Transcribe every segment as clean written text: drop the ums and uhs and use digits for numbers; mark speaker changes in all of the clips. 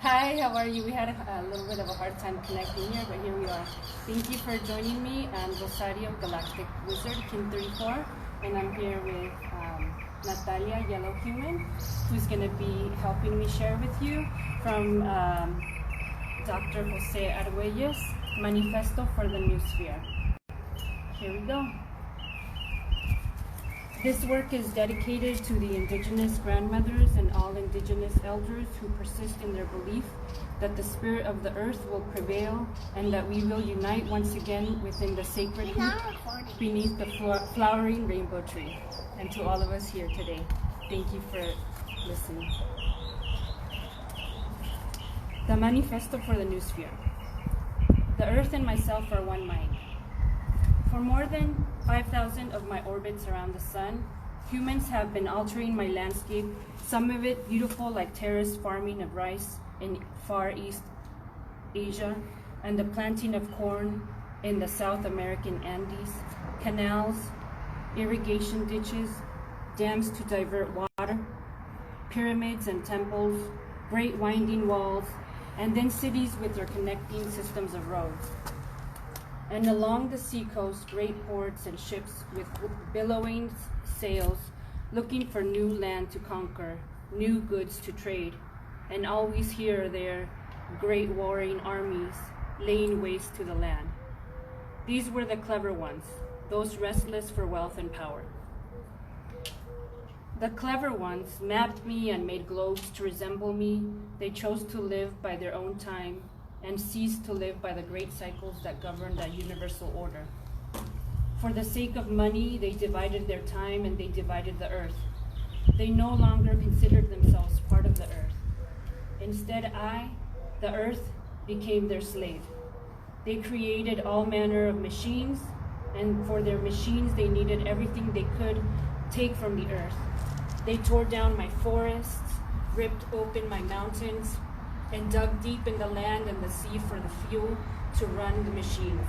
Speaker 1: Hi, how are you? We had a little bit of a hard time connecting here, but here we are. Thank you for joining me. I'm Rosario Galactic Wizard Kin 34, and I'm here with Natalia Yellow Human, who's going to be helping me share with you from Dr. Jose Arguelles' Manifesto for the New Sphere. Here we go. This work is dedicated to the indigenous grandmothers and all indigenous elders who persist in their belief that the spirit of the earth will prevail and that we will unite once again within the sacred heat beneath the flowering rainbow tree. And to all of us here today, thank you for listening. The Manifesto for the New Sphere. The earth and myself are one mind. For more than 5,000 of my orbits around the sun, humans have been altering my landscape, some of it beautiful like terraced farming of rice in Far East Asia, and the planting of corn in the South American Andes, canals, irrigation ditches, dams to divert water, pyramids and temples, great winding walls, and then cities with their connecting systems of roads. And along the seacoast, great ports and ships with billowing sails, looking for new land to conquer, new goods to trade, and always here or there, great warring armies laying waste to the land. These were the clever ones, those restless for wealth and power. The clever ones mapped me and made globes to resemble me. They chose to live by their own time and ceased to live by the great cycles that govern that universal order. For the sake of money, they divided their time and they divided the earth. They no longer considered themselves part of the earth. Instead, I, the earth, became their slave. They created all manner of machines, and for their machines, they needed everything they could take from the earth. They tore down my forests, ripped open my mountains, and dug deep in the land and the sea for the fuel to run the machines.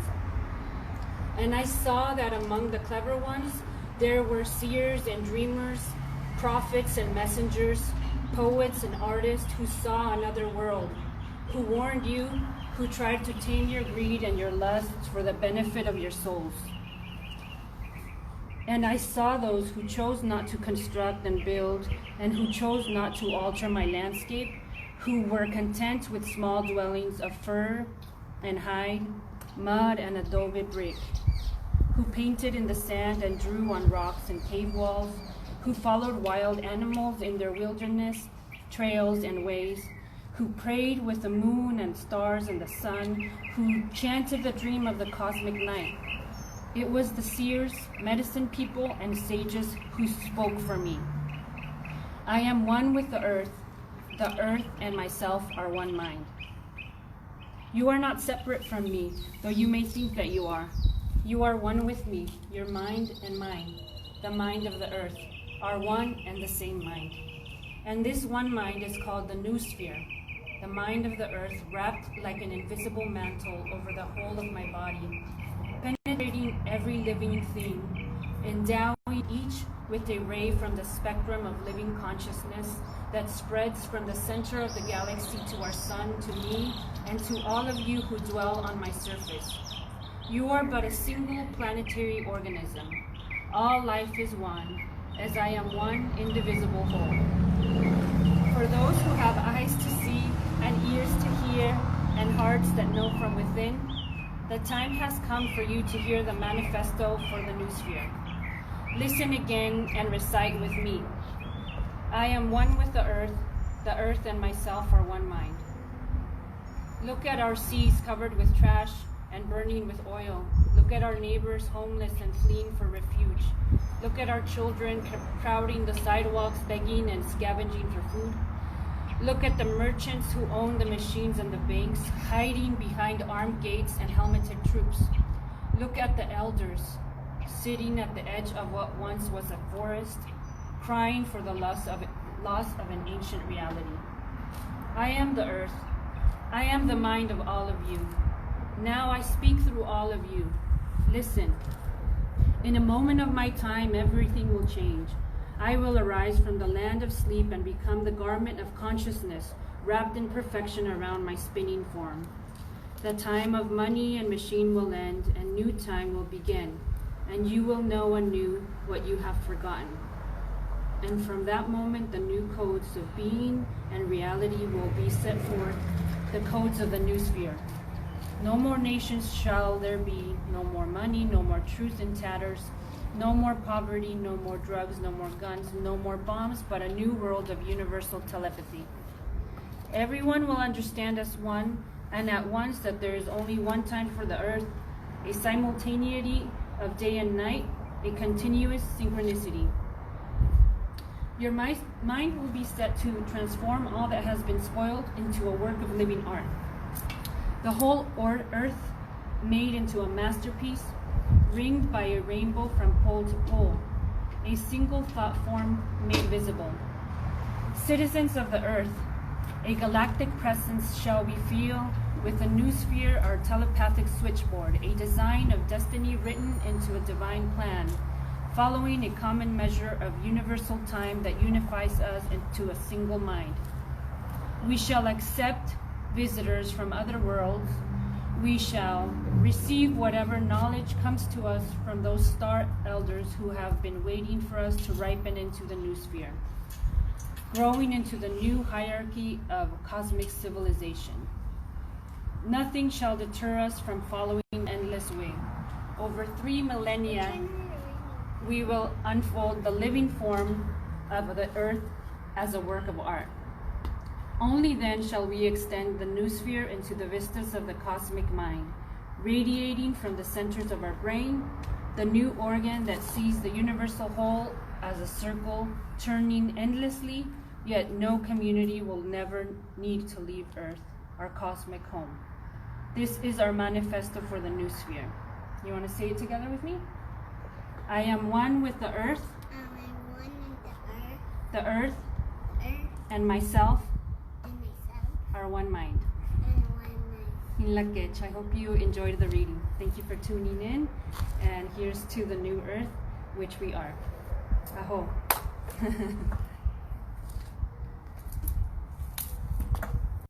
Speaker 1: And I saw that among the clever ones, there were seers and dreamers, prophets and messengers, poets and artists who saw another world, who warned you, who tried to tame your greed and your lusts for the benefit of your souls. And I saw those who chose not to construct and build, and who chose not to alter my landscape, who were content with small dwellings of fur and hide, mud and adobe brick, who painted in the sand and drew on rocks and cave walls, who followed wild animals in their wilderness, trails and ways, who prayed with the moon and stars and the sun, who chanted the dream of the cosmic night. It was the seers, medicine people, and sages who spoke for me. I am one with the earth and myself are one mind. You are not separate from me, though you may think that you are. You are one with me, your mind and mine, the mind of the earth, are one and the same mind. And this one mind is called the new sphere, the mind of the earth wrapped like an invisible mantle over the whole of my body, penetrating every living thing, endowing each with a ray from the spectrum of living consciousness that spreads from the center of the galaxy to our sun, to me, and to all of you who dwell on my surface. You are but a single planetary organism. All life is one, as I am one indivisible whole. For those who have eyes to see and ears to hear and hearts that know from within, the time has come for you to hear the manifesto for the new sphere. Listen again and recite with me. I am one with the earth and myself are one mind. Look at our seas covered with trash and burning with oil. Look at our neighbors homeless and fleeing for refuge. Look at our children crowding the sidewalks, begging and scavenging for food. Look at the merchants who own the machines and the banks, hiding behind armed gates and helmeted troops. Look at the elders, sitting at the edge of what once was a forest, crying for the loss of an ancient reality. I am the earth. I am the mind of all of you. Now I speak through all of you. Listen. In a moment of my time, everything will change. I will arise from the land of sleep and become the garment of consciousness, wrapped in perfection around my spinning form. The time of money and machine will end, and new time will begin, and you will know anew what you have forgotten. And from that moment, the new codes of being and reality will be set forth, the codes of the new sphere. No more nations shall there be, no more money, no more truth in tatters, no more poverty, no more drugs, no more guns, no more bombs, but a new world of universal telepathy. Everyone will understand as one, and at once that there is only one time for the earth, a simultaneity of day and night, a continuous synchronicity. Your mind will be set to transform all that has been spoiled into a work of living art. The whole earth made into a masterpiece, ringed by a rainbow from pole to pole, a single thought form made visible. Citizens of the earth, a galactic presence shall we feel with a new sphere, our telepathic switchboard, a design of destiny written into a divine plan, following a common measure of universal time that unifies us into a single mind. We shall accept visitors from other worlds. We shall receive whatever knowledge comes to us from those star elders who have been waiting for us to ripen into the new sphere, growing into the new hierarchy of cosmic civilization. Nothing shall deter us from following the endless way. Over 3 millennia, we will unfold the living form of the earth as a work of art. Only then shall we extend the new sphere into the vistas of the cosmic mind, radiating from the centers of our brain, the new organ that sees the universal whole as a circle turning endlessly, yet no community will never need to leave Earth, our cosmic home. This is our manifesto for the new sphere. You want to say it together with me? I am one with the earth.
Speaker 2: I am one with
Speaker 1: The earth
Speaker 2: the earth
Speaker 1: and myself
Speaker 2: and myself
Speaker 1: are one mind.
Speaker 2: and one mind.
Speaker 1: Hinlakech. I hope you enjoyed the reading. Thank you for tuning in. And here's to the new earth, which we are. Aho.